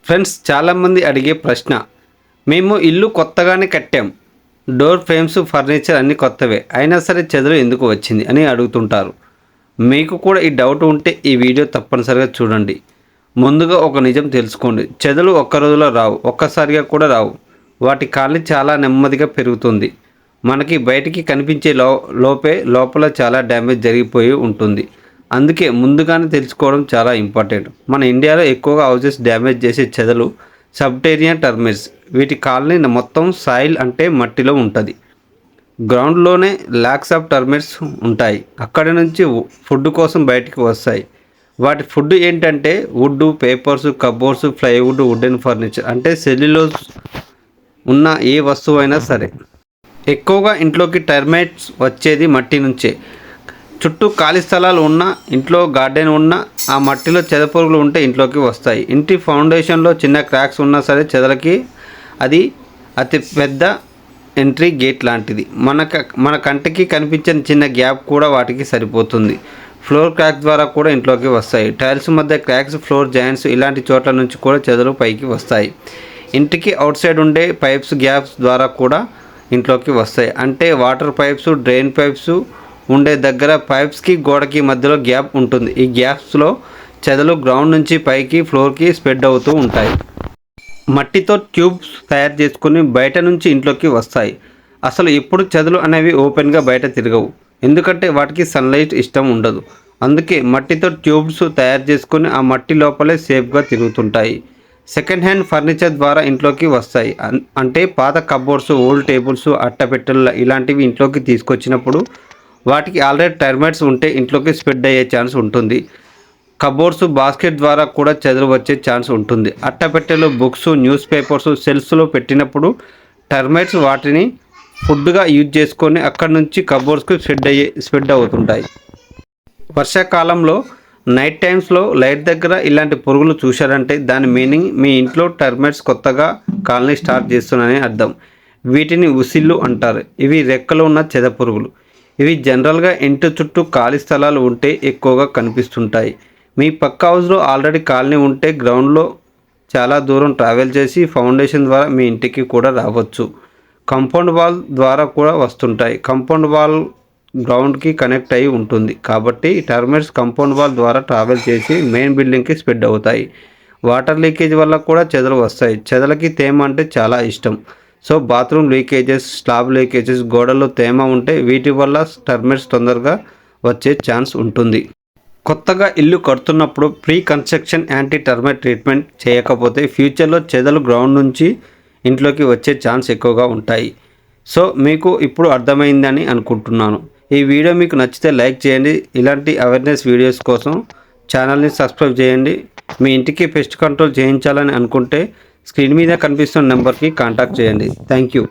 Friends, చాలామంది అడిగే ప్రశ్న, మేము ఇల్లు కొత్తగానే కట్టాం, డోర్ ఫ్రేమ్స్ ఫర్నిచర్ అన్నీ కొత్తవే, అయినా సరే చెదలు ఎందుకు వచ్చింది అని అడుగుతుంటారు. మీకు కూడా ఈ డౌట్ ఉంటే ఈ వీడియో తప్పనిసరిగా చూడండి. ముందుగా ఒక నిజం తెలుసుకోండి, చెదలు ఒక్క రోజులో రావు, ఒక్కసారిగా కూడా రావు. వాటి కాలనీ చాలా నెమ్మదిగా పెరుగుతుంది. మనకి బయటికి కనిపించే లోపే లోపల చాలా డ్యామేజ్ జరిగిపోయి ఉంటుంది. అందుకే ముందుగానే తెలుసుకోవడం చాలా ఇంపార్టెంట్. మన ఇండియాలో ఎక్కువగా హౌసెస్ డ్యామేజ్ చేసే చెదలు సబ్టేరియన్ టర్మిట్స్. వీటి కాలనీ మొత్తం సాయిల్ అంటే మట్టిలో ఉంటుంది. గ్రౌండ్లోనే ల్యాక్స్ ఆఫ్ టర్మిట్స్ ఉంటాయి. అక్కడి నుంచి ఫుడ్ కోసం బయటికి వస్తాయి. వాటి ఫుడ్ ఏంటంటే wood, papers, cupboards, plywood, wooden furniture అంటే సెల్యులోజ్ ఉన్న ఏ వస్తువు అయినా సరే. ఎక్కువగా ఇంట్లోకి టర్మైట్స్ వచ్చేది మట్టి నుంచే. చుట్టూ ఖాళీ స్థలాలు ఉన్న, ఇంట్లో గార్డెన్ ఉన్న, ఆ మట్టిలో చెదపురుగులు ఉంటే ఇంట్లోకి వస్తాయి. ఇంటి ఫౌండేషన్లో చిన్న క్రాక్స్ ఉన్నా సరే చెదలకి అది అతి పెద్ద ఎంట్రీ గేట్ లాంటిది. మన కంటికి కనిపించని చిన్న గ్యాప్ కూడా వాటికి సరిపోతుంది. ఫ్లోర్ క్రాక్స్ ద్వారా కూడా ఇంట్లోకి వస్తాయి. టైల్స్ మధ్య క్రాక్స్, ఫ్లోర్ జాయింట్స్ ఇలాంటి చోట్ల నుంచి కూడా చెదలు పైకి వస్తాయి. ఇంటికి అవుట్ సైడ్ ఉండే పైప్స్, గ్యాప్స్ ద్వారా కూడా ఇంట్లోకి వస్తాయి. అంటే వాటర్ పైప్స్, డ్రైన్ పైప్స్ ఉండే దగ్గర పైప్స్కి గోడకి మధ్యలో గ్యాప్ ఉంటుంది. ఈ గ్యాప్స్లో చెదలు గ్రౌండ్ నుంచి పైకి ఫ్లోర్కి స్ప్రెడ్ అవుతూ ఉంటాయి. మట్టితో ట్యూబ్స్ తయారు చేసుకుని బయట నుంచి ఇంట్లోకి వస్తాయి. అసలు ఎప్పుడు చెదలు అనేవి ఓపెన్గా బయట తిరగవు, ఎందుకంటే వాటికి సన్లైట్ ఇష్టం ఉండదు. అందుకే మట్టితో ట్యూబ్స్ తయారు చేసుకుని ఆ మట్టి లోపలే సేఫ్గా తిరుగుతుంటాయి. సెకండ్ హ్యాండ్ ఫర్నిచర్ ద్వారా ఇంట్లోకి వస్తాయి. అంటే పాత కబోర్డ్స్, ఓల్డ్ టేబుల్స్, అట్టపెట్టెలు ఇలాంటివి ఇంట్లోకి తీసుకొచ్చినప్పుడు వాటికి ఆల్రెడీ టర్మైట్స్ ఉంటే ఇంట్లోకి స్ప్రెడ్ అయ్యే ఛాన్స్ ఉంటుంది. కబోర్డ్స్, బాస్కెట్ ద్వారా కూడా చెదలు వచ్చే ఛాన్స్ ఉంటుంది. అట్టపెట్టెలు, బుక్స్, న్యూస్ పేపర్స్ సెల్స్లో పెట్టినప్పుడు టర్మైట్స్ వాటిని ఫుడ్గా యూజ్ చేసుకొని అక్కడి నుంచి కబోర్డ్స్కి స్ప్రెడ్ అవుతుంటాయి. వర్షాకాలంలో నైట్ టైమ్స్లో లైట్ దగ్గర ఇలాంటి పురుగులు చూశారంటే దాని మీనింగ్ మీ ఇంట్లో టర్మైట్స్ కొత్తగా కాలనీ స్టార్ట్ చేస్తున్నాయని అర్థం. వీటిని ఉసిళ్ళు అంటారు. ఇవి రెక్కలు ఉన్న చెద పురుగులు. ఇవి జనరల్గా ఇంటి చుట్టూ ఖాళీ స్థలాలు ఉంటే ఎక్కువగా కనిపిస్తుంటాయి. మీ పక్క హౌస్లో ఆల్రెడీ కాలనీ ఉంటే గ్రౌండ్లో చాలా దూరం ట్రావెల్ చేసి ఫౌండేషన్ ద్వారా మీ ఇంటికి కూడా రావచ్చు. కాంపౌండ్ వాల్ ద్వారా కూడా వస్తుంటాయి. కాంపౌండ్ వాల్ గ్రౌండ్కి కనెక్ట్ అయి ఉంటుంది కాబట్టి టర్మైట్స్ కాంపౌండ్ వాల్ ద్వారా ట్రావెల్ చేసి మెయిన్ బిల్డింగ్కి స్ప్రెడ్ అవుతాయి. వాటర్ లీకేజ్ వల్ల కూడా చెదలు వస్తాయి. చెదలకి తేమ అంటే చాలా ఇష్టం. So bathroom leakages, slab leakages, గోడల్లో తేమ ఉంటే వీటి వల్ల టర్మైట్స్ తొందరగా వచ్చే ఛాన్స్ ఉంటుంది. కొత్తగా ఇల్లు కడుతున్నప్పుడు pre construction anti termite treatment చేయకపోతే ఫ్యూచర్లో చెదలు గ్రౌండ్ నుంచి ఇంట్లోకి వచ్చే ఛాన్స్ ఎక్కువగా ఉంటాయి. సో మీకు ఇప్పుడు అర్థమైందని అనుకుంటున్నాను. ఈ వీడియో మీకు నచ్చితే లైక్ చేయండి. ఇలాంటి అవేర్నెస్ వీడియోస్ కోసం ఛానల్ని సబ్స్క్రైబ్ చేయండి. మీ ఇంటికి పెస్ట్ కంట్రోల్ చేయించాలని అనుకుంటే స్క్రీన్ మీద కనిపిస్తున్న నెంబర్కి కాంటాక్ట్ చేయండి. Thank you.